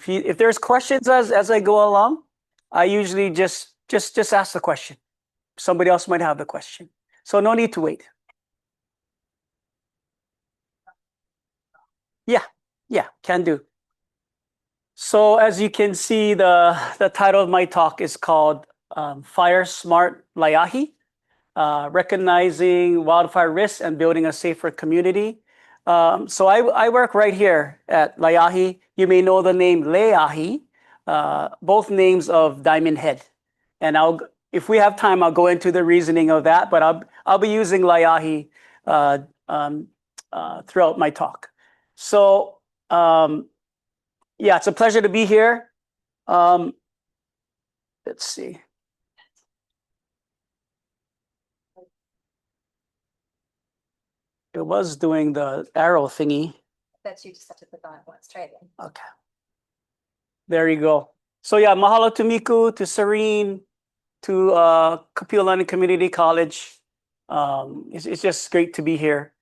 If there's questions as I go along, I usually just ask the question. Somebody else might have the question, so no need to wait. Yeah, can do. So as you can see, the title of my talk is called Fire Smart Leahi, Recognizing Wildfire Risks and Building a Safer Community. So I work right here at Leahi. You may know the name Leahi, both names of Diamond Head. And if we have time, I'll go into the reasoning of that, but I'll be using Leahi throughout my talk. So yeah, it's a pleasure to be here. Let's see. It was doing the arrow thingy. That's you just have to click on it once. Try again. Okay. There you go. So yeah, mahalo to Miku, to CERENE, to Kapi Olani Community College. It's just great to be here.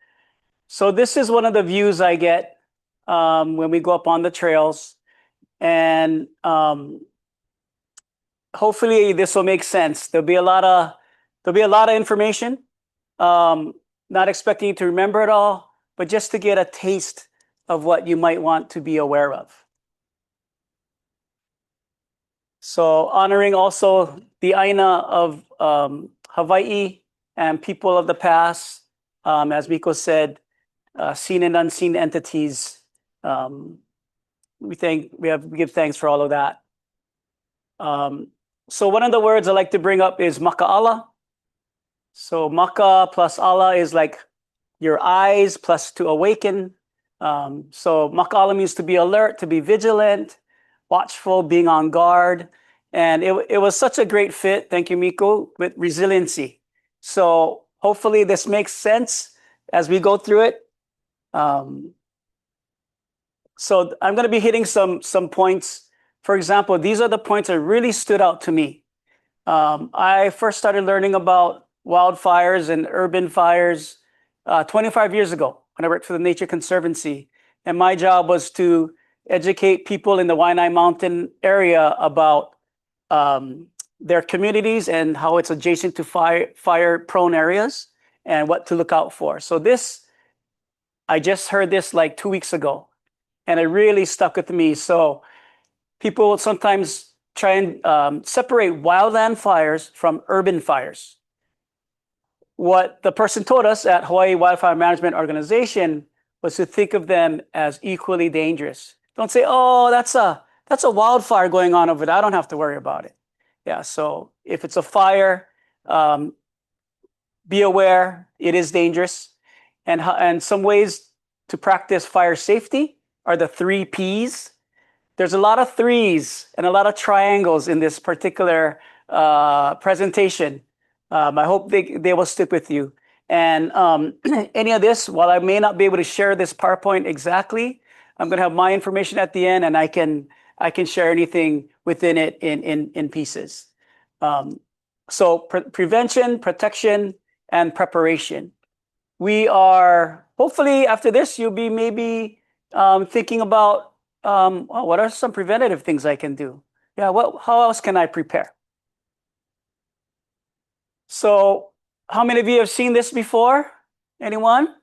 So this is one of the views I get when we go up on the trails, and hopefully this will make sense. There'll be a lot of information. Not expecting you to remember it all, but just to get a taste of what you might want to be aware of. So honoring also the ʻāina of Hawaii and people of the past, as Miko said, seen and unseen entities. We give thanks for all of that. So one of the words I like to bring up is maka'ala. So maka plus ala is like your eyes plus to awaken. So maka'ala means to be alert, to be vigilant, watchful, being on guard. And it was such a great fit, thank you, Miko, with resiliency. So hopefully this makes sense as we go through it. So I'm going to be hitting some points. For example, these are the points that really stood out to me. I first started learning about wildfires and urban fires 25 years ago when I worked for the Nature Conservancy. And my job was to educate people in the Waianae Mountain area about their communities and how it's adjacent to fire-prone areas and what to look out for. So I just heard this like 2 weeks ago, and it really stuck with me. So people sometimes try and separate wildland fires from urban fires. What the person told us at Hawaii Wildfire Management Organization was to think of them as equally dangerous. Don't say, oh, that's a wildfire going on over there. I don't have to worry about it. Yeah, so if it's a fire, be aware it is dangerous. And some ways to practice fire safety are the 3 Ps. There's a lot of threes and a lot of triangles in this particular presentation. I hope they will stick with you. And any of this, while I may not be able to share this PowerPoint exactly, I'm going to have my information at the end, and I can share anything within it in pieces. So prevention, protection, and preparation. We are, hopefully after this, you'll be maybe thinking about, what are some preventative things I can do? Yeah, how else can I prepare? So how many of you have seen this before? Anyone?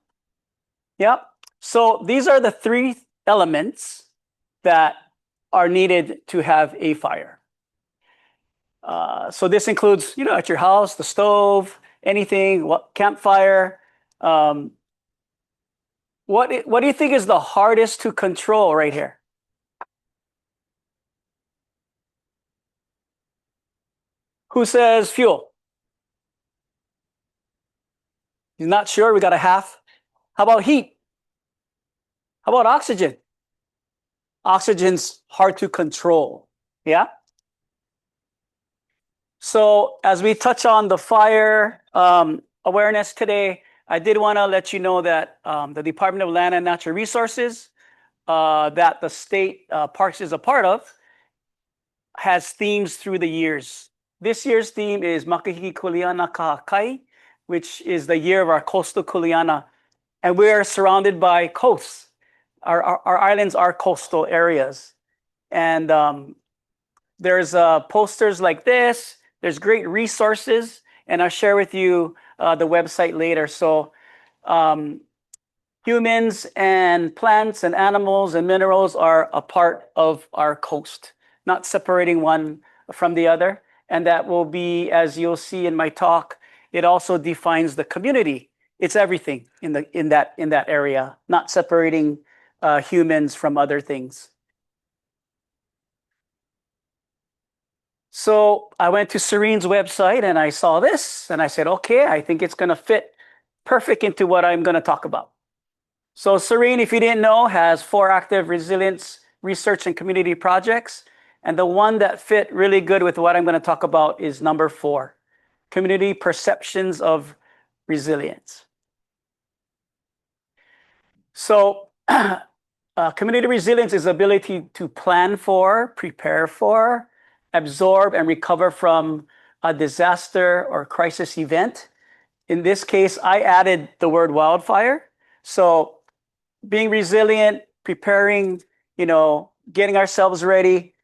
Yep. So these are the 3 elements that are needed to have a fire. So this includes, at your house, the stove, anything, campfire. What do you think is the hardest to control right here? Who says fuel? You're not sure? We got a half. How about heat? How about oxygen? Oxygen's hard to control. Yeah? So as we touch on the fire awareness today, I did want to let you know that the Department of Land and Natural Resources that the state parks is a part of has themes through the years. This year's theme is Makahiki Kuleana Kahakai, which is the year of our coastal kuleana. And we are surrounded by coasts. Our islands are coastal areas. And there's posters like this. There's great resources, and I'll share with you the website later. So humans and plants and animals and minerals are a part of our coast, not separating one from the other. And that will be, as you'll see in my talk, it also defines the community. It's everything in that area, not separating humans from other things. So I went to CERENE's website and I saw this and I said, okay, I think it's going to fit perfect into what I'm going to talk about. So CERENE, if you didn't know, has 4 active resilience research and community projects. And the one that fit really good with what I'm going to talk about is number 4, community perceptions of resilience. So community resilience is the ability to plan for, prepare for, absorb, and recover from a disaster or crisis event. In this case, I added the word wildfire. So being resilient, preparing, getting ourselves ready.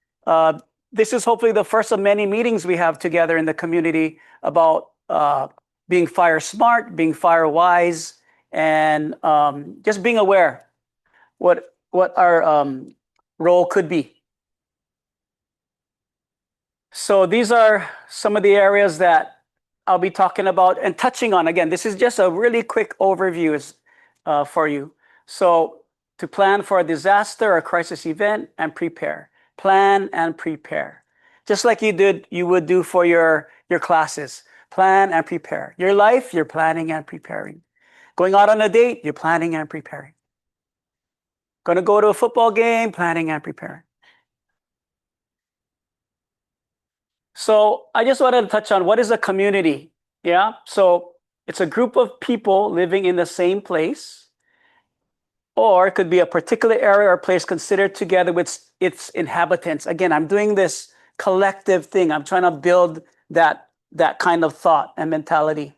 This is hopefully the first of many meetings we have together in the community about being fire smart, being fire wise, and just being aware what our role could be. So these are some of the areas that I'll be talking about and touching on. Again, this is just a really quick overview for you. So to plan for a disaster or crisis event and prepare. Plan and prepare. Just like you would do for your classes. Plan and prepare. Your life, you're planning and preparing. Going out on a date, you're planning and preparing. Going to go to a football game, planning and preparing. So I just wanted to touch on what is a community. Yeah. So it's a group of people living in the same place, or it could be a particular area or place considered together with its inhabitants. Again, I'm doing this collective thing. I'm trying to build that kind of thought and mentality.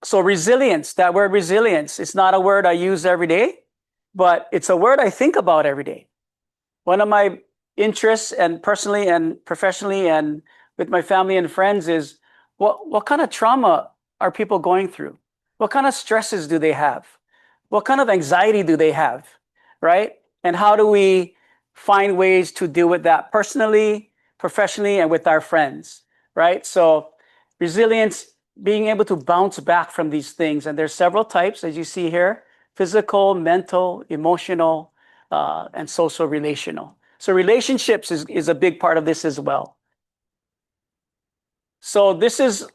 So resilience, that word resilience, it's not a word I use every day, but it's a word I think about every day. One of my interests, and personally and professionally and with my family and friends, is what kind of trauma are people going through? What kind of stresses do they have? What kind of anxiety do they have, right? And how do we find ways to deal with that personally, professionally, and with our friends, right? So resilience, being able to bounce back from these things. And there's several types, as you see here: physical, mental, emotional, and social relational. So relationships is a big part of this as well. So this is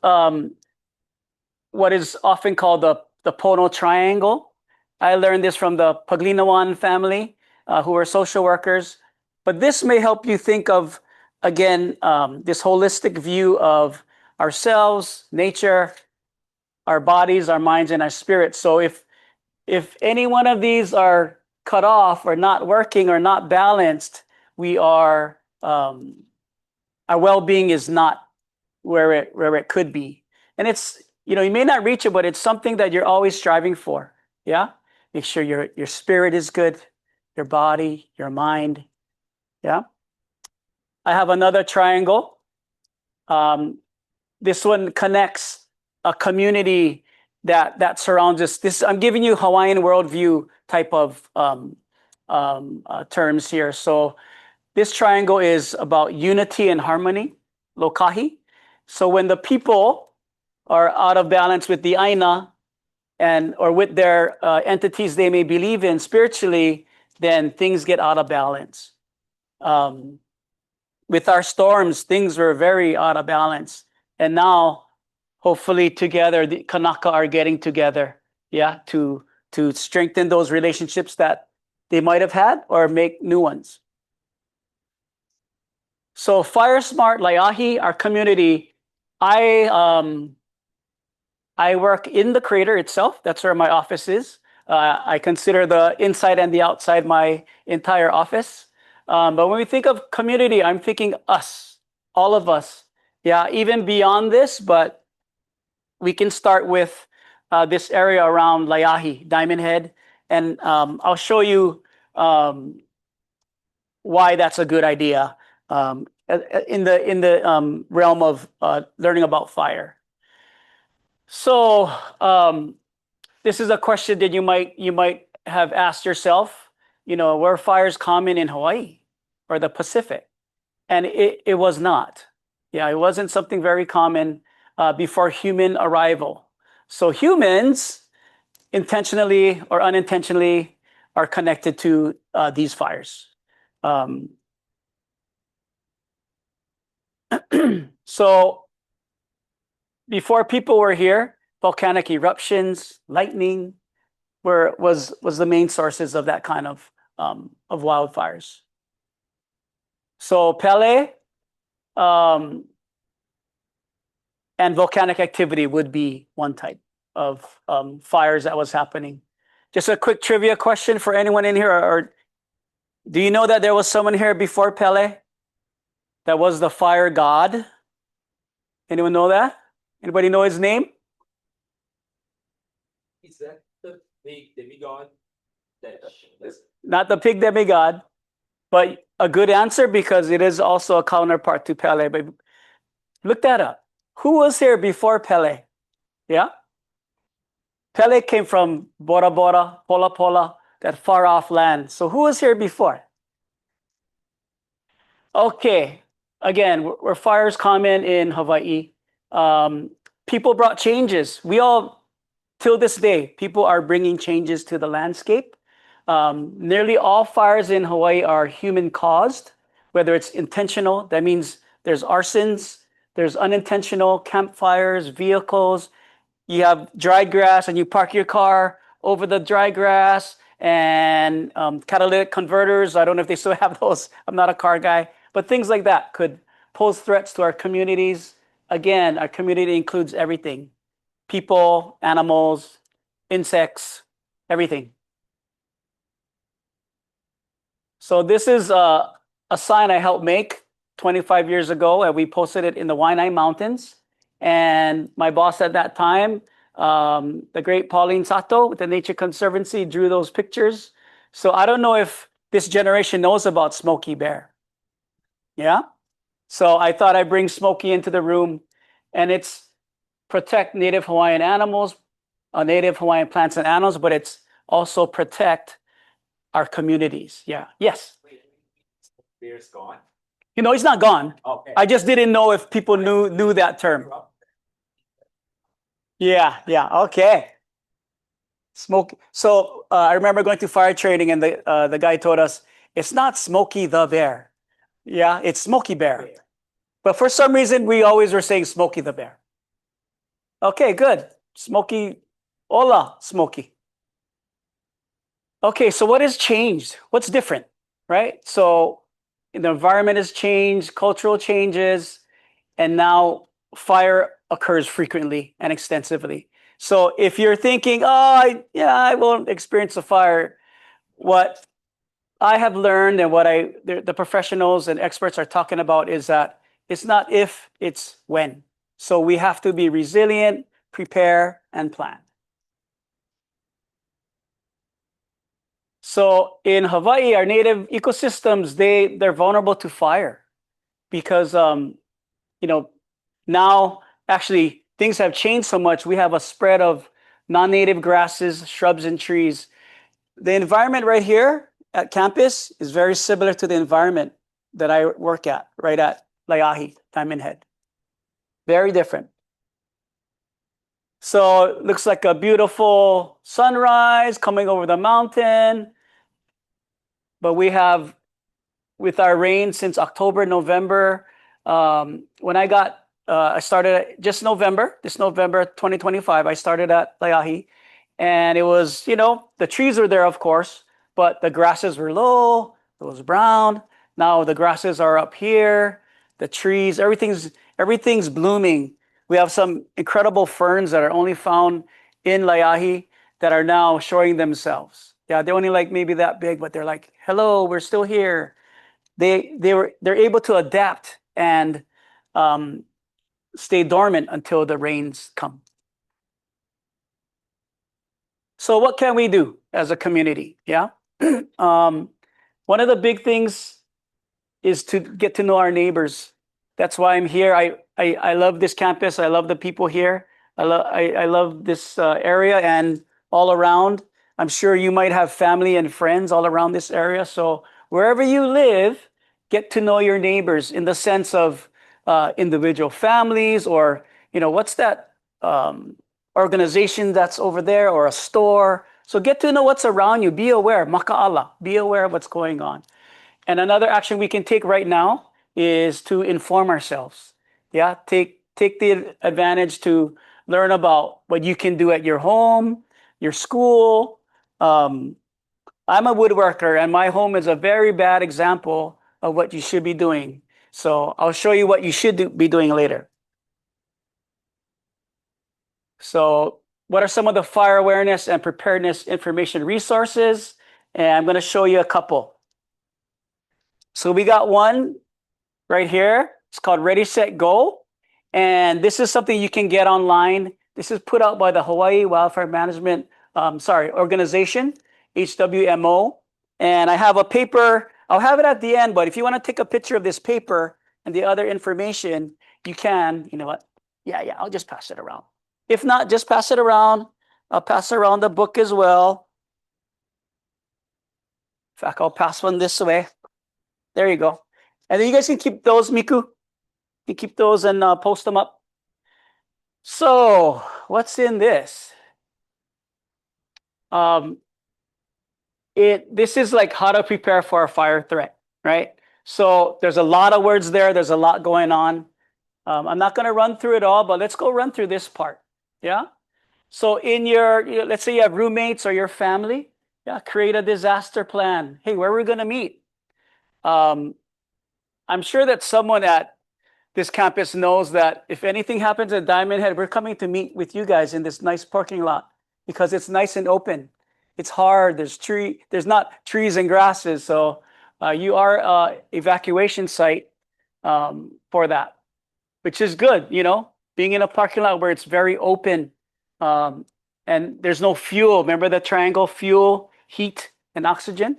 what is often called the Pono triangle. I learned this from the Paglinawan family, who are social workers. But this may help you think of, again, this holistic view of ourselves, nature, our bodies, our minds, and our spirits. So if any one of these are cut off or not working or not balanced, we are our well-being is not where it could be. And it's, you may not reach it, but it's something that you're always striving for. Yeah. Make sure your spirit is good, your body, your mind. Yeah. I have another triangle. This one connects a community that surrounds us. This, I'm giving you Hawaiian worldview type of terms here. So this triangle is about unity and harmony, lokahi. So when the people are out of balance with the ʻāina or with their entities they may believe in spiritually, then things get out of balance. With our storms, things were very out of balance. And now, hopefully together, the Kanaka are getting together, yeah, to strengthen those relationships that they might have had or make new ones. So Fire Smart Leahi, our community, I work in the crater itself. That's where my office is. I consider the inside and the outside my entire office. But when we think of community, I'm thinking us, all of us. Yeah, even beyond this, but we can start with this area around Leahi, Diamond Head. And I'll show you why that's a good idea in the realm of learning about fire. So this is a question that you might have asked yourself. Were fires common in Hawaii or the Pacific? And it was not. Yeah, it wasn't something very common before human arrival. So humans, intentionally or unintentionally, are connected to these fires. So before people were here, volcanic eruptions, lightning was the main sources of that kind of wildfires. So Pele and volcanic activity would be one type of fires that was happening. Just a quick trivia question for anyone in here, or do you know that there was someone here before Pele that was the fire god? Anyone know that? Anybody know his name? Is that the big demigod? Not the pig demigod, but a good answer because it is also a counterpart to Pele. But look that up. Who was here before Pele? Yeah? Pele came from Bora Bora, Pola Pola, that far off land. So who was here before? Okay. Again, were fires common in Hawaii? People brought changes. Till this day, people are bringing changes to the landscape. Nearly all fires in Hawaii are human caused, whether it's intentional, that means there's arsons, there's unintentional campfires, vehicles. You have dry grass and you park your car over the dry grass, and catalytic converters. I don't know if they still have those. I'm not a car guy, but things like that could pose threats to our communities. Again, our community includes everything: people, animals, insects, everything. So this is a sign I helped make 25 years ago, and we posted it in the Waianae Mountains. And my boss at that time, the great Pauline Sato with the Nature Conservancy, drew those pictures. So I don't know if this generation knows about Smokey Bear. Yeah? So I thought I'd bring Smokey into the room, and it's protect Native Hawaiian animals, Native Hawaiian plants and animals, but it's also protect our communities. Yeah. Yes. Bear's gone. He's not gone. Okay. I just didn't know if people knew that term. Yeah. Okay. Smoke. So I remember going to fire training, and the guy told us it's not Smokey the Bear. Yeah, it's Smokey Bear. But for some reason, we always were saying Smokey the Bear. Okay, good. Smokey. Hola, Smokey. Okay, so what has changed? What's different, right? So the environment has changed, cultural changes, and now fire occurs frequently and extensively. So if you're thinking, I won't experience a fire, what I have learned and what the professionals and experts are talking about is that it's not if, it's when. So we have to be resilient, prepare, and plan. So in Hawaii, our native ecosystems, they're vulnerable to fire because now actually things have changed so much. We have a spread of non-native grasses, shrubs, and trees. The environment right here at campus is very similar to the environment that I work at, right at Leahi, Diamond Head. Very different. So it looks like a beautiful sunrise coming over the mountain. But we have, with our rain since October, November, when I started this November 2025, I started at Leahi, and it was, the trees were there, of course, but the grasses were low, it was brown. Now the grasses are up here, the trees, everything's blooming. We have some incredible ferns that are only found in Leahi that are now showing themselves. Yeah, they're only like maybe that big, but they're like, hello, we're still here. They're able to adapt and stay dormant until the rains come. So what can we do as a community? Yeah, One of the big things is to get to know our neighbors. That's why I'm here. I love this campus. I love the people here. I love this area and all around. I'm sure you might have family and friends all around this area. So wherever you live, get to know your neighbors in the sense of individual families, or what's that organization that's over there, or a store. So get to know what's around you. Be aware. Maka'ala. Be aware of what's going on. And another action we can take right now is to inform ourselves. Yeah, take the advantage to learn about what you can do at your home, your school. I'm a woodworker, and my home is a very bad example of what you should be doing. So I'll show you what you should be doing later. So what are some of the fire awareness and preparedness information resources? And I'm going to show you a couple. So we got one right here. It's called Ready, Set, Go. And this is something you can get online. This is put out by the Hawaii Wildfire Management Organization, HWMO. And I have a paper. I'll have it at the end, but if you want to take a picture of this paper and the other information, you can. You know what? Yeah, I'll just pass it around. If not, just pass it around. I'll pass around the book as well. In fact, I'll pass one this way. There you go. And then you guys can keep those, Miku. You keep those and post them up. So what's in this? This is like how to prepare for a fire threat, right? So there's a lot of words there. There's a lot going on. I'm not going to run through it all, but let's go run through this part. Yeah. So in let's say you have roommates or your family. Yeah. Create a disaster plan. Hey, where are we going to meet? I'm sure that someone at this campus knows that if anything happens at Diamond Head, we're coming to meet with you guys in this nice parking lot because it's nice and open. It's hard. There's not trees and grasses. So you are an evacuation site for that, which is good, being in a parking lot where it's very open and there's no fuel. Remember the triangle: fuel, heat, and oxygen?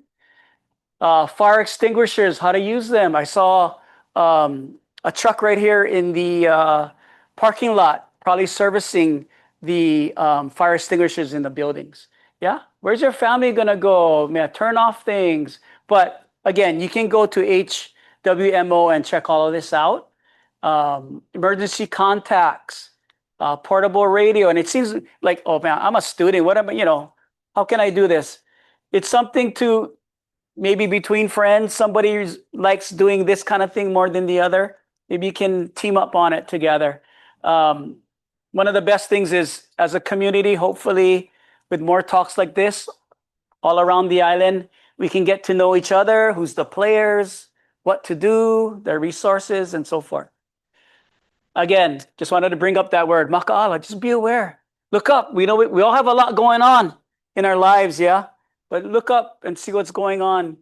Fire extinguishers, how to use them. I saw a truck right here in the parking lot, probably servicing the fire extinguishers in the buildings. Yeah, where's your family gonna go? Man, turn off things. But again, you can go to HWMO and check all of this out. Emergency contacts, portable radio, and it seems like, oh man, I'm a student. What am I? How can I do this? It's something to maybe between friends, somebody likes doing this kind of thing more than the other. Maybe you can team up on it together. One of the best things is, as a community, hopefully with more talks like this all around the island, we can get to know each other, who's the players, what to do, their resources, and so forth. Again, just wanted to bring up that word, maka'ala. Just be aware. Look up. We know we all have a lot going on in our lives, yeah? But look up and see what's going on.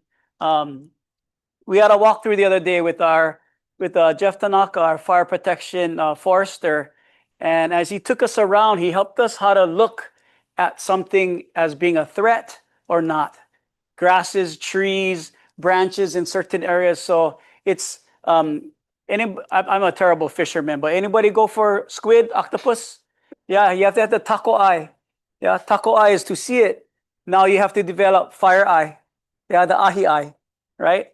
We had a walkthrough the other day with Jeff Tanaka, our fire protection forester. And as he took us around, he helped us how to look at something as being a threat or not. Grasses, trees, branches in certain areas. So it's, I'm a terrible fisherman, but anybody go for squid, octopus? Yeah, you have to have the taco eye. Yeah, taco eye is to see it. Now you have to develop fire eye. Yeah, the ahi eye, right?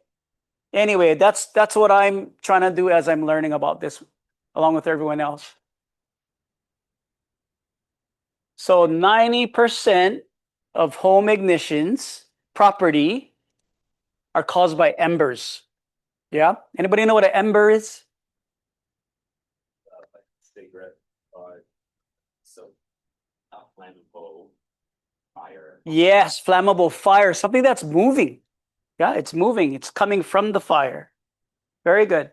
Anyway, that's what I'm trying to do as I'm learning about this, along with everyone else. So 90% of home ignitions, property, are caused by embers. Yeah? Anybody know what an ember is? Like cigarette, so flammable fire. Yes, flammable fire, something that's moving. Yeah, it's moving. It's coming from the fire. Very good.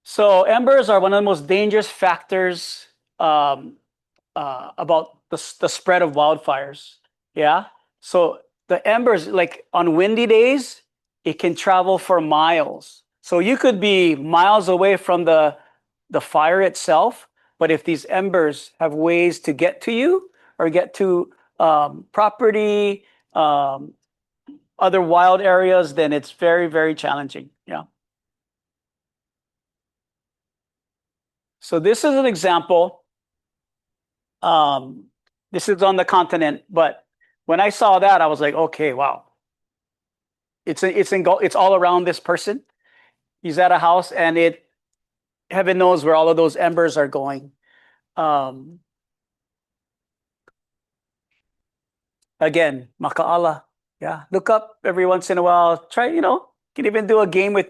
So embers are one of the most dangerous factors about the spread of wildfires. Yeah. So the embers, like on windy days, it can travel for miles. So you could be miles away from the fire itself, but if these embers have ways to get to you or get to property, other wild areas, then it's very, very challenging. Yeah. So this is an example. This is on the continent, but when I saw that, I was like, okay, wow. It's all around this person. He's at a house, and heaven knows where all of those embers are going. Again, maka'ala. Yeah, look up every once in a while. Try, can even do a game with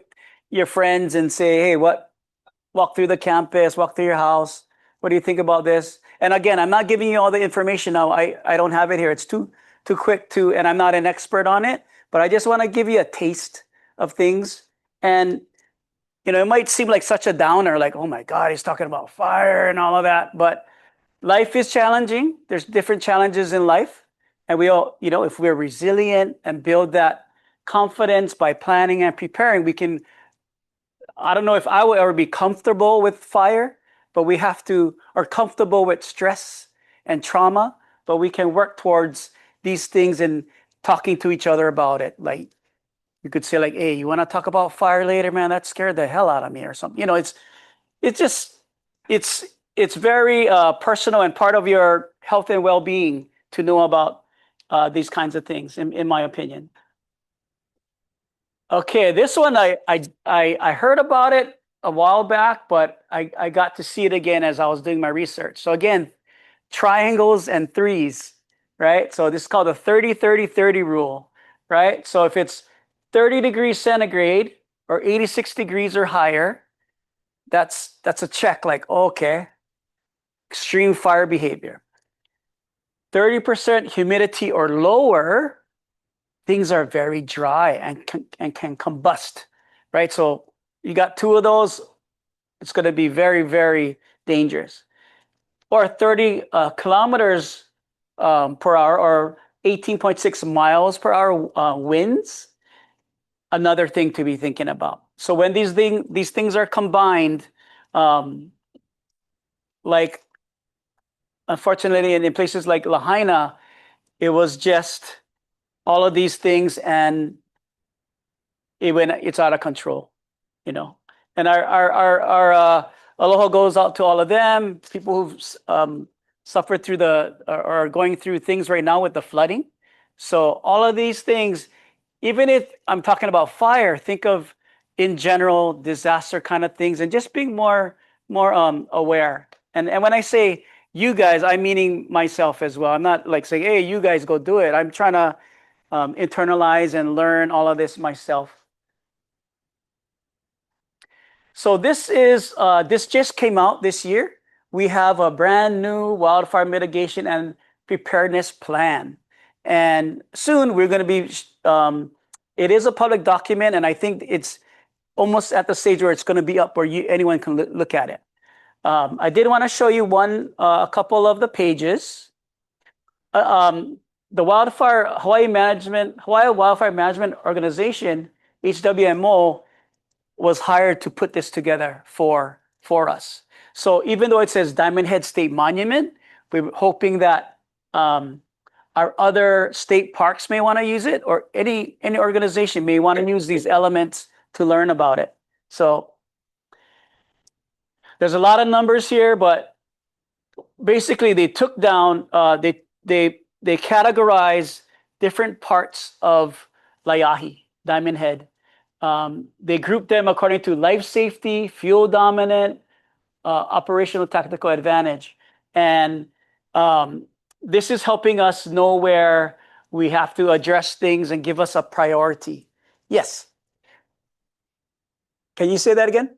your friends and say, hey, walk through the campus, walk through your house. What do you think about this? And again, I'm not giving you all the information now. I don't have it here. It's too quick and I'm not an expert on it, but I just want to give you a taste of things. And, it might seem like such a downer, like, oh my God, he's talking about fire and all of that. But life is challenging. There's different challenges in life. And we all, if we're resilient and build that confidence by planning and preparing, we can, I don't know if I will ever be comfortable with fire, but we have to, or comfortable with stress and trauma, but we can work towards these things and talking to each other about it. Like you could say like, hey, you want to talk about fire later, man? That scared the hell out of me or something. It's very personal and part of your health and well-being to know about these kinds of things, in my opinion. Okay, this one I heard about it a while back, but I got to see it again as I was doing my research. So again, triangles and threes, right? So this is called the 30-30-30 rule, right? So if it's 30 degrees centigrade or 86 degrees or higher, that's a check, like, okay, extreme fire behavior. 30% humidity or lower, things are very dry and can combust, right? So you got two of those, it's going to be very, very dangerous. Or 30 kilometers per hour or 18.6 miles per hour winds, another thing to be thinking about. So when these things are combined, like unfortunately in places like Lahaina, it was just all of these things and it's out of control, And our aloha goes out to all of them, people who've suffered through or are going through things right now with the flooding. So all of these things, even if I'm talking about fire, think of in general disaster kind of things and just being more aware. And when I say you guys, I'm meaning myself as well. I'm not like saying, hey, you guys go do it. I'm trying to internalize and learn all of this myself. So this just came out this year. We have a brand new wildfire mitigation and preparedness plan. And soon we're going to be, it is a public document, and I think it's almost at the stage where it's going to be up where anyone can look at it. I did want to show you a couple of the pages. The Hawaii Wildfire Management Organization, HWMO, was hired to put this together for us. So even though it says Diamond Head State Monument, we're hoping that our other state parks may want to use it, or any organization may want to use these elements to learn about it. So there's a lot of numbers here, but basically they took down, they categorize different parts of Leahi, Diamond Head. They group them according to life safety, fuel dominant, operational tactical advantage. And this is helping us know where we have to address things and give us a priority. Yes. Can you say that again?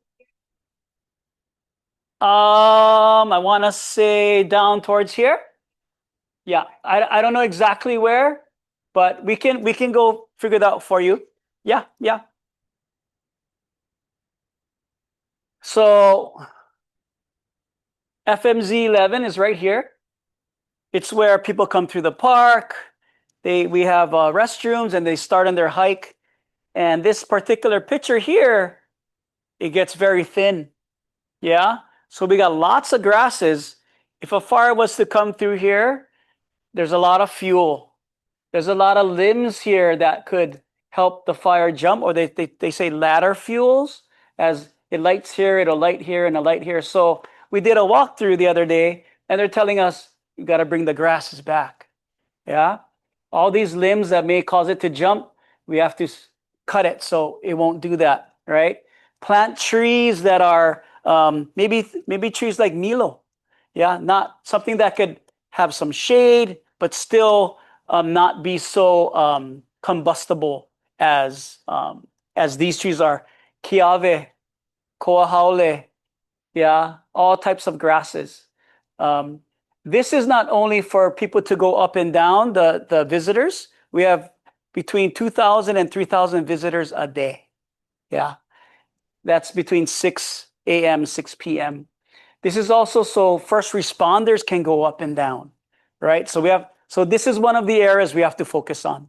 I want to say down towards here. Yeah, I don't know exactly where, but we can go figure that out for you. Yeah. So FMZ 11 is right here. It's where people come through the park. We have restrooms and they start on their hike. And this particular picture here, it gets very thin. Yeah. So we got lots of grasses. If a fire was to come through here, there's a lot of fuel. There's a lot of limbs here that could help the fire jump, or they say ladder fuels, as it lights here, it'll light here, and a light here. So we did a walkthrough the other day, and they're telling us you got to bring the grasses back. Yeah, all these limbs that may cause it to jump, we have to cut it so it won't do that, right? Plant trees that are maybe trees like Milo, yeah, not something that could have some shade, but still not be so combustible as these trees are. Kiave, koahaole, yeah, all types of grasses. This is not only for people to go up and down, the visitors. We have between 2,000 and 3,000 visitors a day. Yeah, that's between 6 a.m., 6 p.m. This is also so first responders can go up and down, right? So this is one of the areas we have to focus on.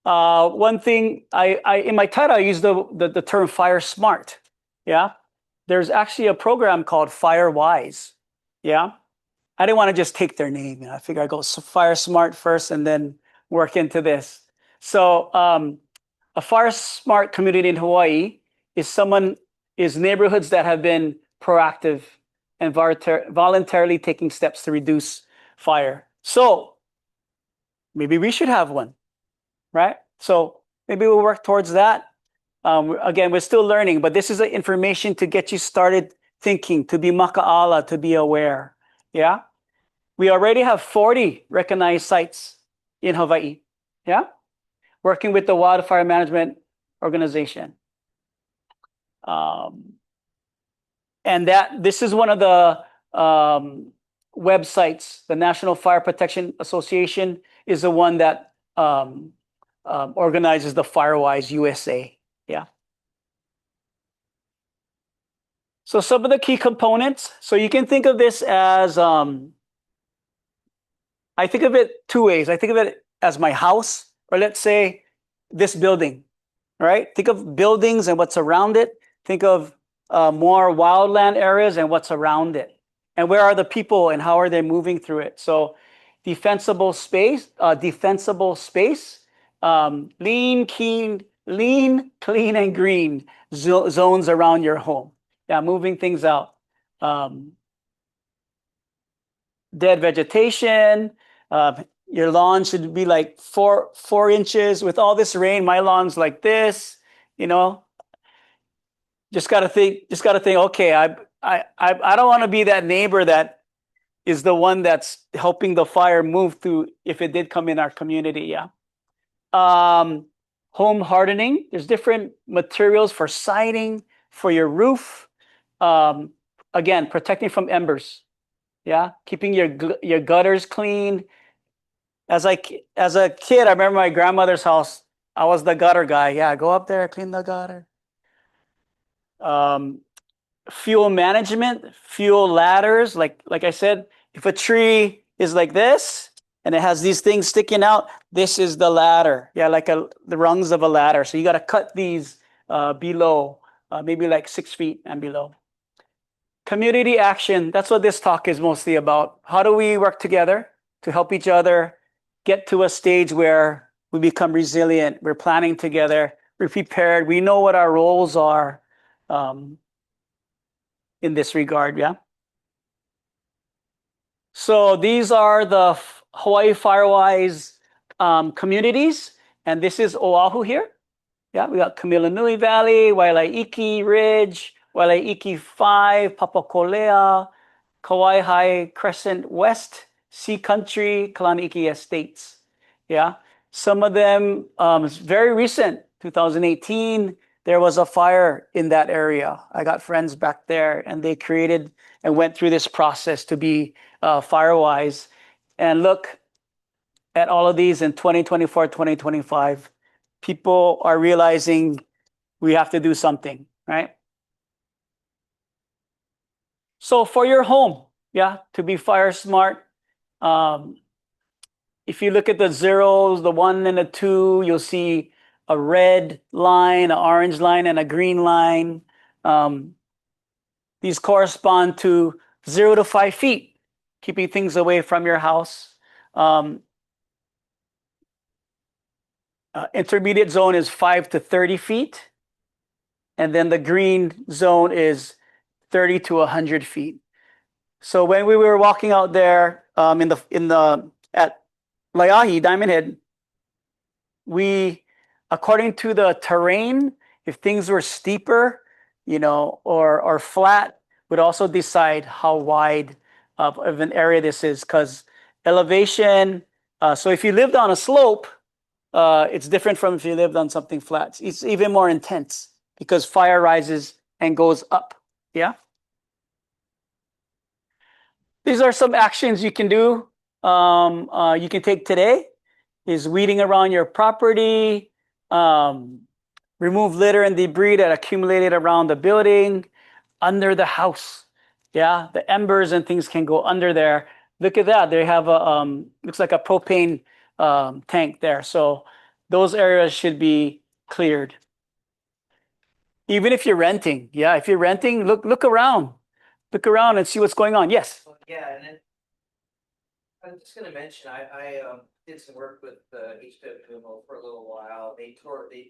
One thing I in my title I use the term fire smart. Yeah, there's actually a program called FireWise. Yeah, I didn't want to just take their name. I figured I'd go fire smart first and then work into this. So a fire smart community in Hawaii is neighborhoods that have been proactive and voluntarily taking steps to reduce fire. So maybe we should have one, right? So maybe we'll work towards that. Again, we're still learning, but this is the information to get you started thinking, to be maka'ala, to be aware. Yeah, we already have 40 recognized sites in Hawaii. Yeah, working with the Wildfire Management Organization. And this is one of the websites. The National Fire Protection Association is the one that organizes the FireWise USA. Yeah. So some of the key components. So you can think of this as, I think of it two ways. I think of it as my house, or let's say this building, right? Think of buildings and what's around it. Think of more wildland areas and what's around it. And where are the people and how are they moving through it? So defensible space, lean, clean, and green zones around your home. Yeah, moving things out. Dead vegetation. Your lawn should be like 4 inches. With all this rain, my lawn's like this. You know, just gotta think. Okay, I don't want to be that neighbor that is the one that's helping the fire move through if it did come in our community. Yeah. Home hardening. There's different materials for siding, for your roof. Again, protecting from embers. Yeah, keeping your gutters clean. As a kid, I remember my grandmother's house. I was the gutter guy. Yeah, go up there, clean the gutter. Fuel management, fuel ladders. Like I said, if a tree is like this and it has these things sticking out, this is the ladder. Yeah, like the rungs of a ladder. So you got to cut these below, maybe like 6 feet and below. Community action. That's what this talk is mostly about. How do we work together to help each other get to a stage where we become resilient? We're planning together. We're prepared. We know what our roles are in this regard. Yeah. So these are the Hawaii FireWise communities, and this is Oahu here. Yeah, we got Kamilanui Valley, Wailaiki Ridge, Wailaiki 5, Papakolea, Kauai Crescent West, Sea Country, Kalani'iki Estates. Yeah, some of them very recent, 2018. There was a fire in that area. I got friends back there, and they created and went through this process to be FireWise. And look at all of these in 2024, 2025. People are realizing we have to do something, right? So for your home, yeah, to be fire smart, if you look at the zeros, the 1 and the 2, you'll see a red line, an orange line, and a green line. These correspond to 0 to 5 feet, keeping things away from your house. Um, intermediate zone is 5 to 30 feet. And then the green zone is 30 to 100 feet. So when we were walking out there at Leahi, Diamond Head, we, according to the terrain, if things were steeper, or flat, would also decide how wide of an area this is, because elevation. So if you lived on a slope, it's different from if you lived on something flat. It's even more intense because fire rises and goes up. Yeah. These are some actions you can do. You can take today is weeding around your property, remove litter and debris that accumulated around the building, under the house. Yeah, the embers and things can go under there. Look at that. They have looks like a propane tank there. So those areas should be cleared. Even if you're renting. Yeah, if you're renting, look around. Look around and see what's going on. Yes. Yeah, and then I was just gonna mention, I did some work with HWMO for a little while. They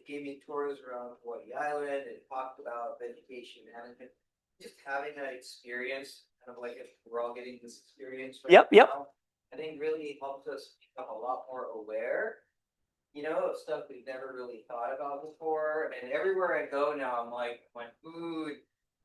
gave me tours around Hawaii Island and talked about vegetation management. Just having that experience, kind of like if we're all getting this experience right Yep. now, I think really helps us become a lot more aware, of stuff we've never really thought about before. And everywhere I go now, I'm like, ooh,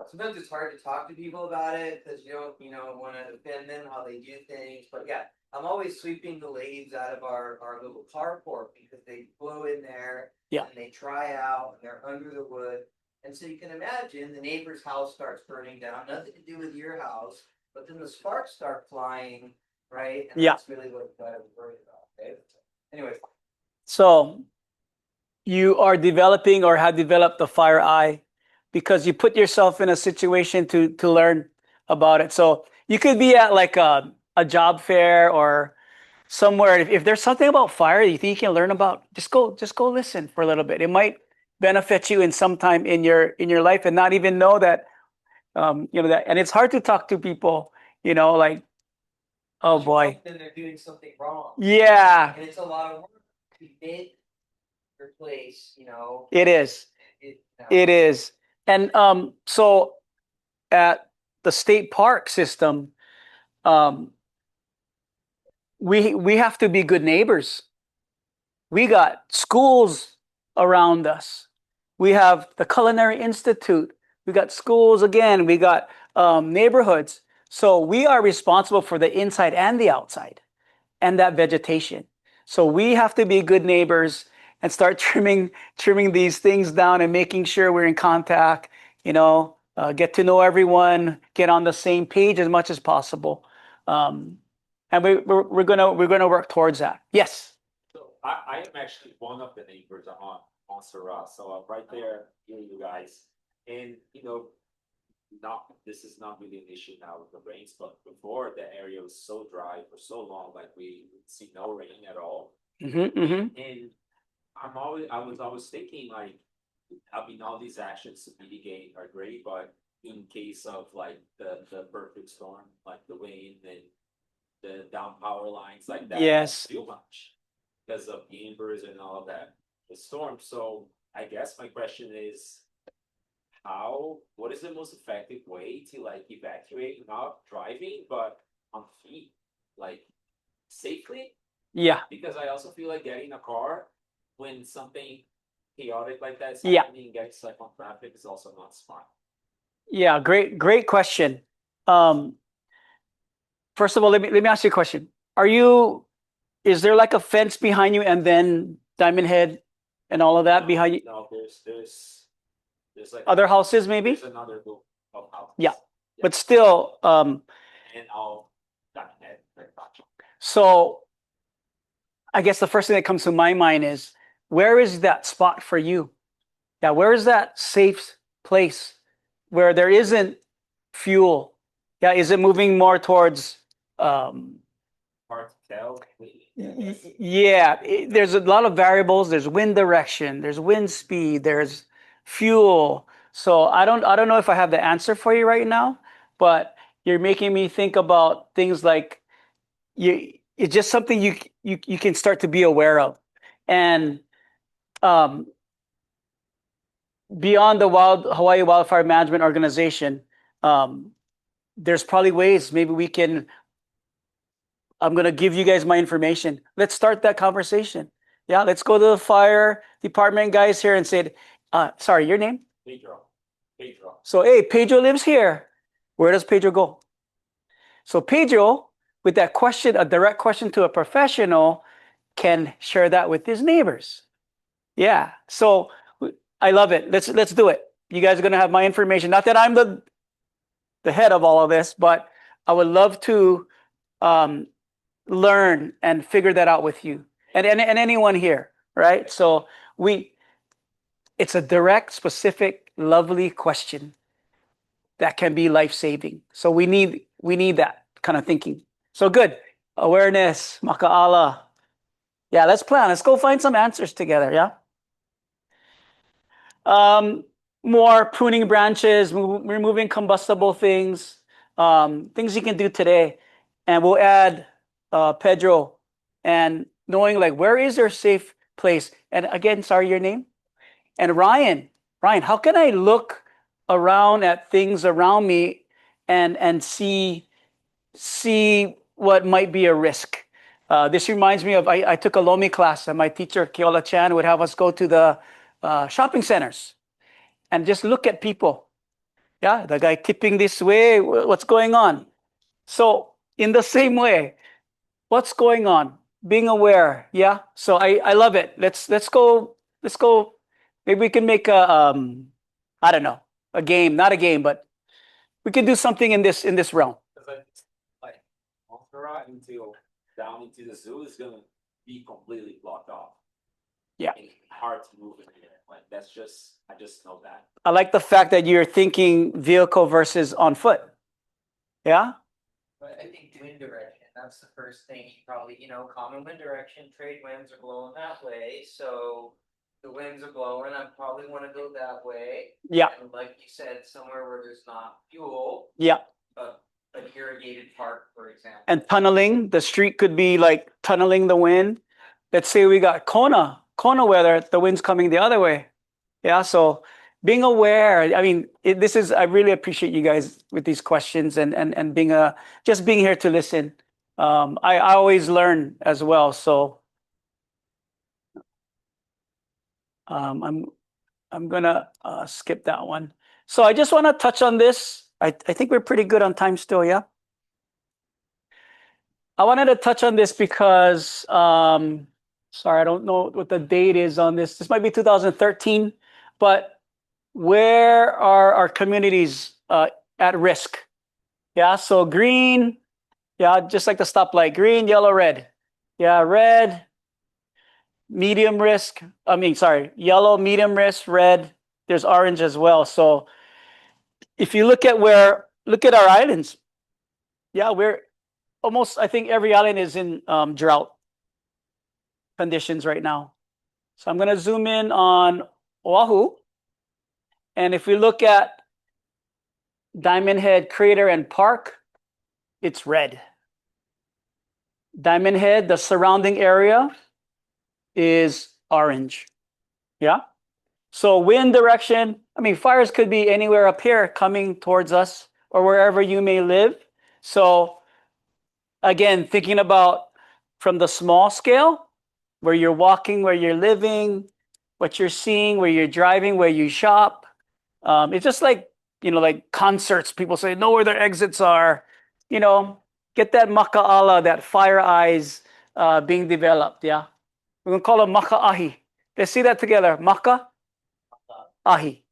sometimes it's hard to talk to people about it because you don't, want to offend them how they do things. But yeah, I'm always sweeping the leaves out of our little carport because they blow in there. Yeah. And they dry out and they're under the wood. And so you can imagine the neighbor's house starts burning down, nothing to do with your house, but then the sparks start flying, right? And Yeah. that's really what I was worried about. Okay. Anyway. So you are developing or have developed the fire eye because you put yourself in a situation to learn about it. So you could be at like a job fair or somewhere. If there's something about fire you think you can learn about, just go listen for a little bit. It might benefit you in some time in your life and not even know that that. And it's hard to talk to people, like, oh boy. Then they're doing something wrong. Yeah. And it's a lot of work to make your place, It is. It is. And so at the state park system, we have to be good neighbors. We got schools around us. We have the Culinary Institute. We got schools again. We got neighborhoods. So we are responsible for the inside and the outside and that vegetation. So we have to be good neighbors and start trimming these things down and making sure we're in contact, get to know everyone, get on the same page as much as possible. And we're gonna work towards that. Yes. So I am actually one of the neighbors on Montserrat. So I'm right there near you guys. And this is not really an issue now with the rains, but before the area was so dry for so long, like we would see no rain at all. And I was always thinking like, all these actions to mitigate are great, but in case of like the perfect storm, like the wind and the down power lines like that, Yes. too much because of the embers and all of that, the storm. So I guess my question is, what is the most effective way to like evacuate, not driving, but on feet, like safely? Yeah. Because I also feel like getting a car when something chaotic like that is Yeah. happening, getting stuck on traffic is also not smart. Yeah. Great question. First of all, let me ask you a question. Is there like a fence behind you and then Diamond Head and all of that behind you? No, there's like Other houses maybe? there's another group of houses. Yeah. But still, And I'll Diamond Head very much. so I guess the first thing that comes to my mind is, where is that spot for you? Yeah, where is that safe place where there isn't fuel? Yeah, is it moving more towards Hard to tell. yeah, there's a lot of variables. There's wind direction, there's wind speed, there's fuel. So I don't know if I have the answer for you right now, but you're making me think about things like it's just something you can start to be aware of. And beyond the Hawaii Wildfire Management Organization, there's probably ways maybe we can. I'm gonna give you guys my information. Let's start that conversation. Yeah, let's go to the fire department guys here and say, sorry, your name? Pedro. So, hey, Pedro lives here. Where does Pedro go? So Pedro, with that question, a direct question to a professional, can share that with his neighbors. Yeah. So I love it. Let's do it. You guys are gonna have my information. Not that I'm the head of all of this, but I would love to learn and figure that out with you and anyone here, right? So it's a direct, specific, lovely question that can be life-saving. So we need that kind of thinking. So good. Awareness, maka'ala. Yeah, let's plan. Let's go find some answers together, yeah? More pruning branches, removing combustible things, things you can do today. And we'll add Pedro and knowing like where is their safe place. And again, sorry, your name? And Ryan, how can I look around at things around me and see what might be a risk? This reminds me of I took a Lomi class and my teacher Keola Chan would have us go to the shopping centers and just look at people. Yeah, the guy tipping this way, what's going on? So in the same way, what's going on? Being aware, yeah. So I love it. Let's go. Maybe we can make a I don't know, a game, not a game, but we can do something in this realm. Like Montserrat down into the zoo is gonna be completely blocked off. Yeah. And hard to move in here. Like I just know that. I like the fact that you're thinking vehicle versus on foot. Yeah. But I think wind direction, that's the first thing. You probably, common wind direction, trade winds are blowing that way. So the winds are blowing, I probably want to go that way. Yeah. And like you said, somewhere where there's not fuel. Yeah. An irrigated park, for example. And tunneling, the street could be like tunneling the wind. Let's say we got Kona weather, the wind's coming the other way. Yeah, so being aware, I mean, I really appreciate you guys with these questions and just being here to listen. I always learn as well, so I'm gonna skip that one. So I just want to touch on this. I think we're pretty good on time still, yeah? I wanted to touch on this because, sorry, I don't know what the date is on this. This might be 2013, but where are our communities at risk? Yeah, so green, yeah, just like the stoplight, green, yellow, red. Yeah, red, medium risk. Yellow, medium risk, red. There's orange as well. So if you look at our islands, yeah, we're almost, I think every island is in drought conditions right now. So I'm going to zoom in on Oahu. And if we look at Diamond Head, Crater, and Park, it's red. Diamond Head, the surrounding area, is orange. Yeah? So wind direction, fires could be anywhere up here coming towards us or wherever you may live. So again, thinking about from the small scale, where you're walking, where you're living, what you're seeing, where you're driving, where you shop. It's just like, like concerts. People say, know where their exits are. Get that maka'ala, that fire eyes being developed, yeah? We're going to call it maka'ahi. Let's see that together. Maka'ahi.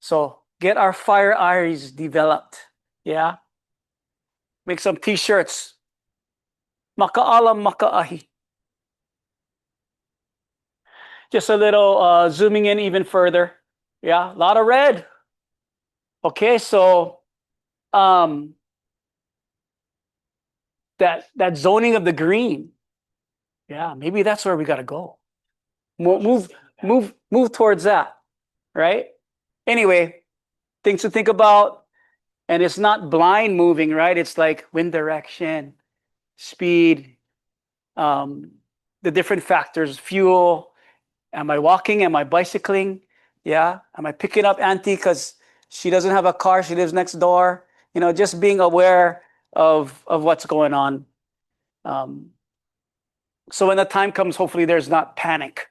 So get our fire eyes developed, yeah? Make some t-shirts. Maka'ala, maka'ahi. Just a little zooming in even further. Yeah, a lot of red. Okay, so that zoning of the green. Yeah, maybe that's where we got to go. Move towards that, right? Anyway, things to think about, and it's not blind moving, right? It's like wind direction, speed, the different factors, fuel, am I walking, am I bicycling? Yeah, am I picking up auntie because she doesn't have a car, she lives next door? You know, just being aware of what's going on. So when the time comes, hopefully there's not panic.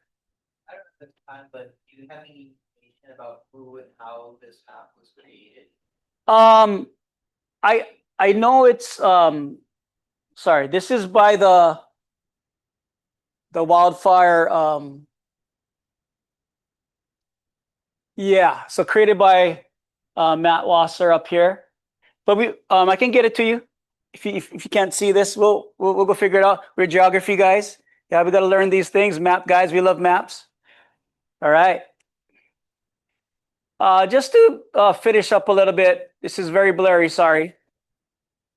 I don't know the time, but do you have any information about who and how this app was created? I know it's sorry, this is by the Wildfire yeah, so created by Matt Wasser up here. But we I can get it to you. If you can't see this, we'll go figure it out. We're geography guys. Yeah, we got to learn these things. Map guys, we love maps. All right. Just to finish up a little bit, this is very blurry, sorry.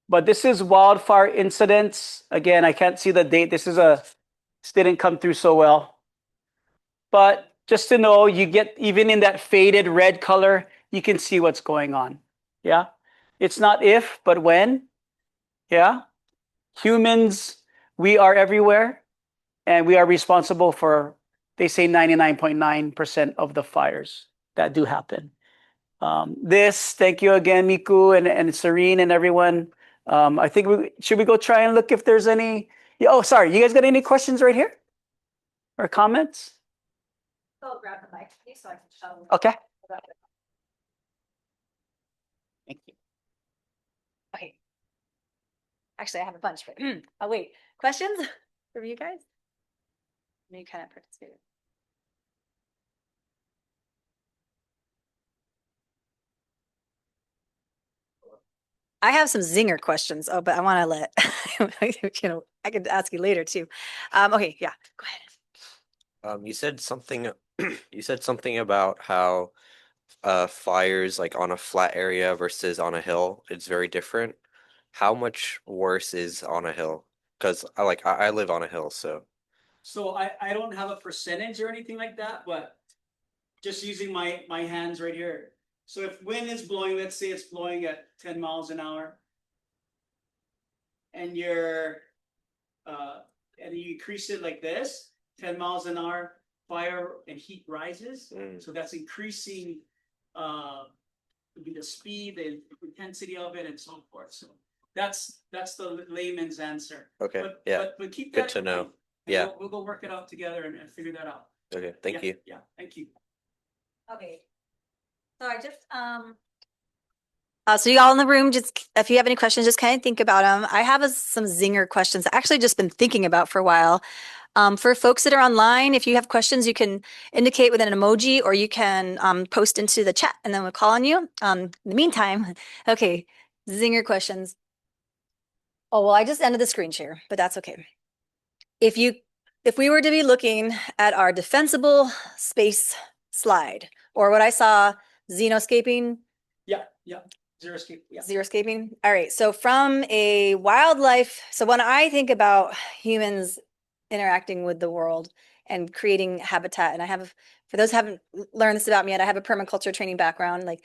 But this is wildfire incidents. Again, I can't see the date. This didn't come through so well. But just to know, you get, even in that faded red color, you can see what's going on. Yeah. It's not if, but when. Yeah. Humans, we are everywhere, and we are responsible for, they say, 99.9% of the fires that do happen. Thank you again, Miku and Serene and everyone. I think should we go try and look if there's any, oh, sorry, you guys got any questions right here? Or comments? I'll grab the mic for you so I can shuttle. Okay. Thank you. Okay. Actually, I have a bunch, but oh wait, questions from you guys? You kind of participated. I have some zinger questions. Oh, but I want to let I could ask you later too. Okay, yeah, go ahead. You said something. You said something about how fires like on a flat area versus on a hill, it's very different. How much worse is on a hill? Because I live on a hill, so. So I don't have a percentage or anything like that, but just using my hands right here. So if wind is blowing, let's say it's blowing at 10 miles an hour, and you increase it like this, 10 miles an hour, fire and heat rises. So that's increasing the speed, the intensity of it, and so forth. So that's the layman's answer. Okay. But keep Good that to in know. mind. And Yeah. we'll go work it out together and figure that out. Okay. Thank you. Yeah. Thank you. Okay. So I just so you all in the room, just if you have any questions, just kind of think about them. I have some zinger questions I actually just been thinking about for a while. For folks that are online, if you have questions, you can indicate with an emoji or you can post into the chat and then we'll call on you. In the meantime, okay, zinger questions. Oh, well, I just ended the screen share, but that's okay. If we were to be looking at our defensible space slide, or what I saw, xenoscaping. Yeah. Xeriscape. Yeah. Xeriscaping. All right. So from a wildlife, so when I think about humans interacting with the world and creating habitat, and I have, for those who haven't learned this about me yet, I have a permaculture training background. Like,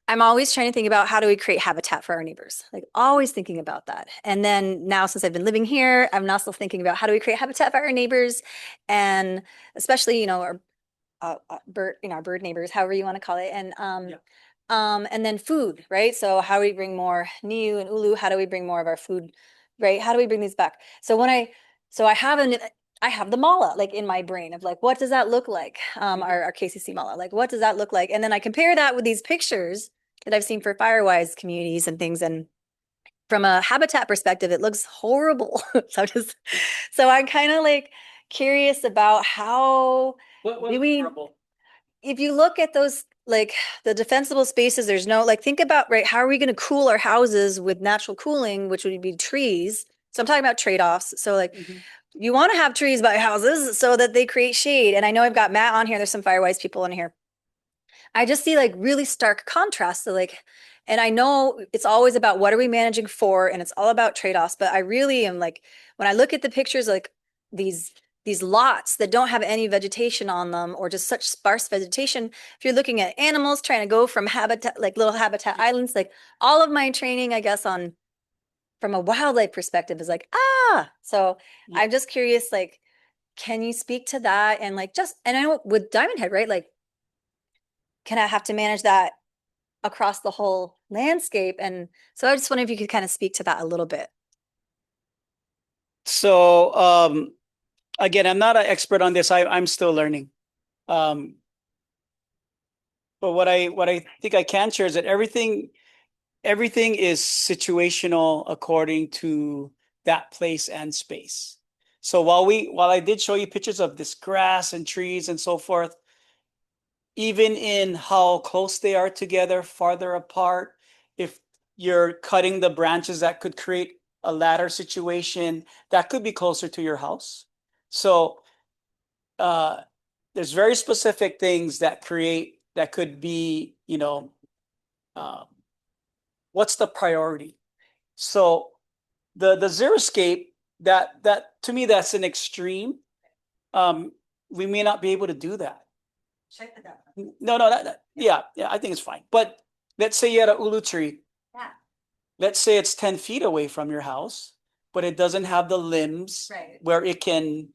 I'm always trying to think about how do we create habitat for our neighbors, like always thinking about that. And then now, since I've been living here, I'm also thinking about how do we create habitat for our neighbors, and especially, our bird neighbors, however you want to call it. And then food, right? So how do we bring more niu and ulu? How do we bring more of our food, right? How do we bring these back? So I have the mala like in my brain of like, what does that look like? Our KCC mala, like, what does that look like? And then I compare that with these pictures that I've seen for Firewise communities and things. And from a habitat perspective, it looks horrible. So I'm kind of like curious about how What do we, horrible? if you look at those, like the defensible spaces, there's no, like, think about, right, how are we going to cool our houses with natural cooling, which would be trees? So I'm talking about trade-offs. So like, you want to have trees by houses so that they create shade. And I know I've got Matt on here. There's some Firewise people in here. I just see like really stark contrast. So like, and I know it's always about what are we managing for, and it's all about trade-offs. But I really am like, when I look at the pictures, like these lots that don't have any vegetation on them, or just such sparse vegetation, if you're looking at animals trying to go from habitat, like little habitat islands, like all of my training, I guess, on from a wildlife perspective is like, so Yeah. I'm just curious, like, can you speak to that? And like, and I know with Diamond Head, right? Like, can I have to manage that across the whole landscape? And so I just wonder if you could kind of speak to that a little bit. So again, I'm not an expert on this. I'm still learning. Um, but what I think I can share is that everything is situational according to that place and space. So while I did show you pictures of this grass and trees and so forth, even in how close they are together, farther apart, if you're cutting the branches that could create a ladder situation, that could be closer to your house. So there's very specific things that could be, uh, what's the priority? So the xeriscape, that to me, that's an extreme. We may not be able to do that. No, yeah, I think it's fine. But let's say you had a ulu tree. Yeah. Let's say it's 10 feet away from your house, but it doesn't have the limbs Right. where it can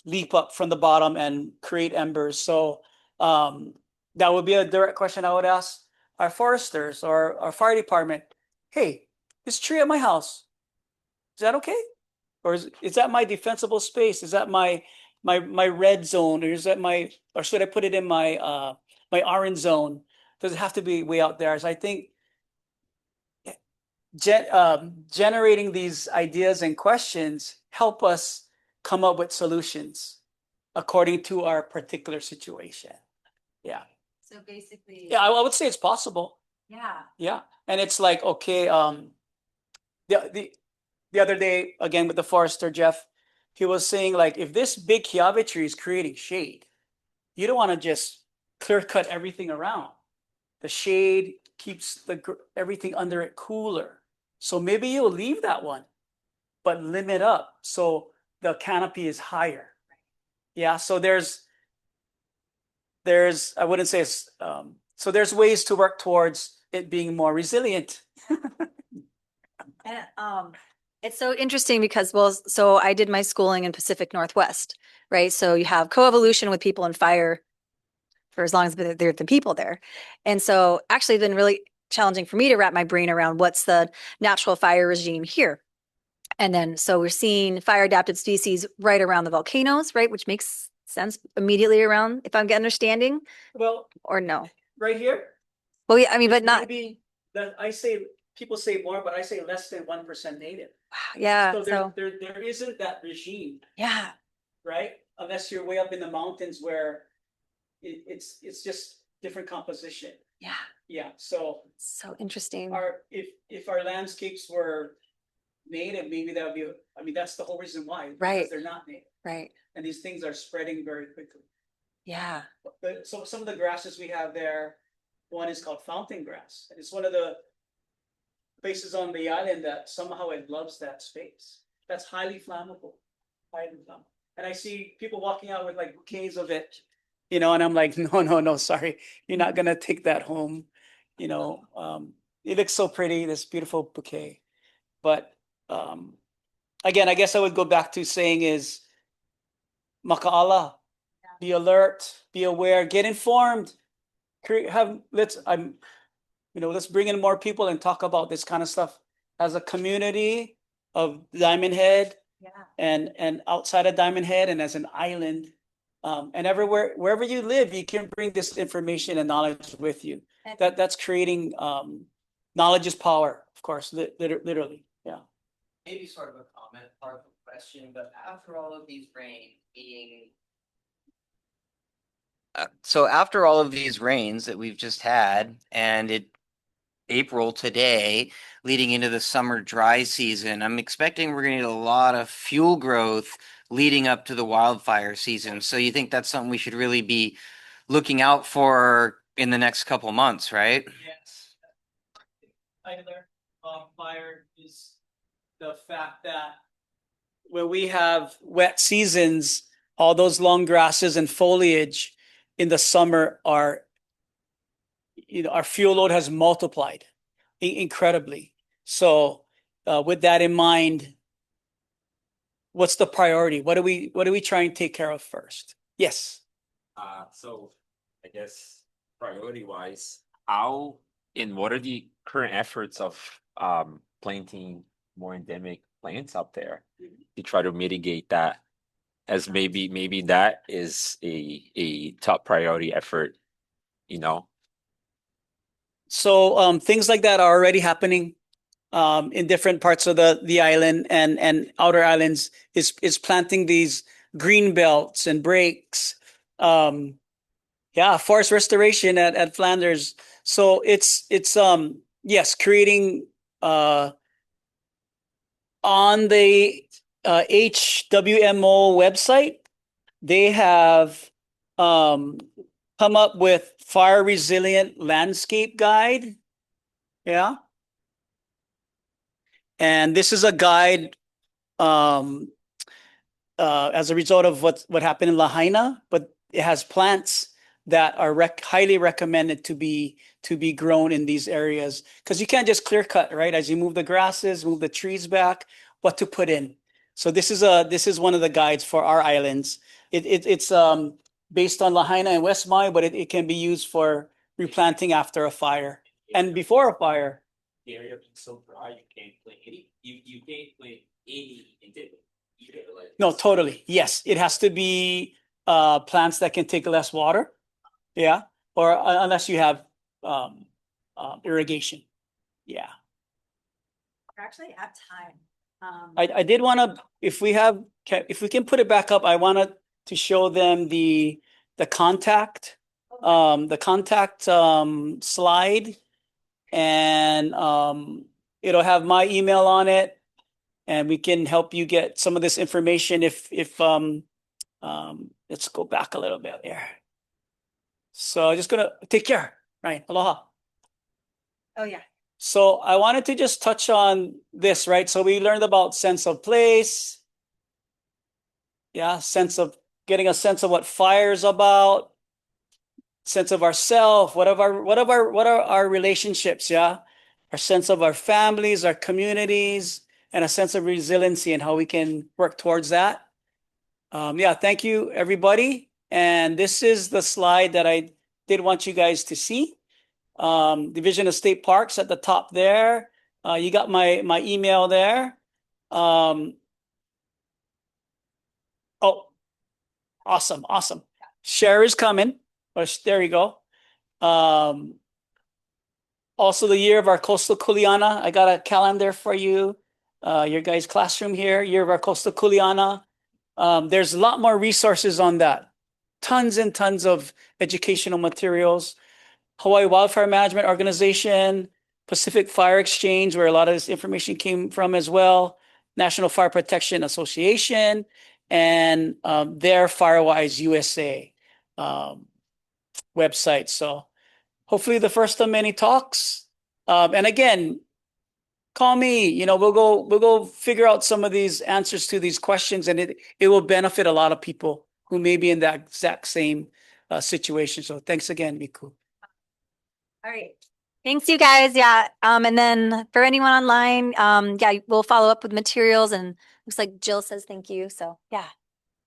leap up from the bottom and create embers. So that would be a direct question I would ask our foresters or our fire department. Hey, this tree at my house, is that okay? Or is that my defensible space? Is that my red zone? Or is that or should I put it in my my orange zone? Does it have to be way out there? So I think generating these ideas and questions help us come up with solutions according to our particular situation. Yeah. So basically, Yeah, I would say it's possible. yeah. Yeah. And it's like, okay, the other day, again with the forester, Jeff, he was saying like, if this big kiawe tree is creating shade, you don't want to just clear cut everything around. The shade keeps everything under it cooler. So maybe you'll leave that one, but limit up so the canopy is higher. Yeah, so there's I wouldn't say it's so there's ways to work towards it being more resilient. And it's so interesting because, well, so I did my schooling in Pacific Northwest, right? So you have coevolution with people and fire for as long as there are the people there. And so actually it's been really challenging for me to wrap my brain around what's the natural fire regime here. And then so we're seeing fire adapted species right around the volcanoes, right? Which makes sense immediately around, if I'm understanding, Well, or no. right here, Well, yeah, I mean, but not, maybe that I say people say more, but I say less than 1% native. yeah. So So there isn't that regime, yeah, right? Unless you're way up in the mountains where it's just different composition. yeah. Yeah. So So interesting. if our landscapes were native, maybe that would be. I mean, that's the whole reason why. Because Right. they're not native, Right. and these things are spreading very quickly. Yeah. So some of the grasses we have there, one is called fountain grass, and it's one of the places on the island that somehow it loves that space. That's highly flammable, and I see people walking out with like bouquets of it, and I'm like, no, sorry, you're not gonna take that home. It looks so pretty, this beautiful bouquet, but again, I guess I would go back to saying is maka'ala, be alert, be aware, get informed, let's bring in more people and talk about this kind of stuff as a community of Diamond Head. Yeah. And outside of Diamond Head and as an island, and wherever you live, you can bring this information and knowledge with you. That's creating knowledge is power, of course, literally. Yeah. Maybe sort of a comment, part of the question, but after all of these rains being so after all of these rains that we've just had, and April today, leading into the summer dry season, I'm expecting we're going to get a lot of fuel growth leading up to the wildfire season. So you think that's something we should really be looking out for in the next couple months, right? Yes. Either fire is the fact that when we have wet seasons, all those long grasses and foliage in the summer our fuel load has multiplied incredibly. So with that in mind, what's the priority? What are we trying to take care of first? Yes. So I guess priority wise, how and what are the current efforts of planting more endemic plants up there to try to mitigate that? As maybe that is a top priority effort, you know? So things like that are already happening in different parts of the island and outer islands is planting these green belts and breaks. Yeah, forest restoration at Flanders. So it's yes, creating on the HWMO website, they have come up with fire resilient landscape guide. Yeah. And this is a guide as a result of what happened in Lahaina, but it has plants that are highly recommended to be grown in these areas because you can't just clear cut, right? As you move the grasses, move the trees back, what to put in. So this is one of the guides for our islands. It's based on Lahaina and West Mai, but it can be used for replanting after a fire and before a fire. The area being so dry, you can't plant any. You can't plant any individual. No, totally. Yes, it has to be plants that can take less water. Yeah, or unless you have irrigation. Yeah. We're actually at time. I did want to, if we can put it back up, I wanted to show them the contact slide, and it'll have my email on it, and we can help you get some of this information if let's go back a little bit here. So I'm just gonna take care. Right. Aloha. Oh yeah. So I wanted to just touch on this, right? So we learned about sense of place. Yeah, getting a sense of what fire is about, sense of ourself, what are our relationships, yeah? Our sense of our families, our communities, and a sense of resiliency and how we can work towards that. Yeah, thank you, everybody. And this is the slide that I did want you guys to see. Division of State Parks at the top there. You got my email there. Oh, awesome. Share is coming. Oh, there you go. Also the year of our coastal kuleana. I got a calendar for you. Your guys' classroom here, year of our coastal kuleana. There's a lot more resources on that. Tons and tons of educational materials. Hawaii Wildfire Management Organization, Pacific Fire Exchange, where a lot of this information came from as well, National Fire Protection Association, and their Firewise USA website. So hopefully the first of many talks. And again, call me. We'll go figure out some of these answers to these questions, and it will benefit a lot of people who may be in that exact same situation. So thanks again, Miku. All right. Thanks, you guys. Yeah. And then for anyone online, yeah, we'll follow up with materials, and looks like Jill says thank you. So yeah.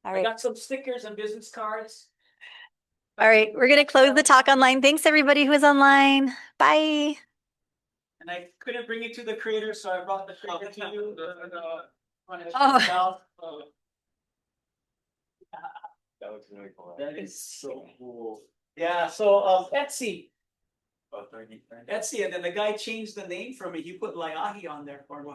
All I right. got some stickers and business cards. All right. We're going to close the talk online. Thanks everybody who is online. Bye. And I couldn't bring it to the creator, so I brought the creator to you. Oh. That was really cool. That is so cool. Yeah, so Etsy, and then the guy changed the name from it. He put Leahi on there for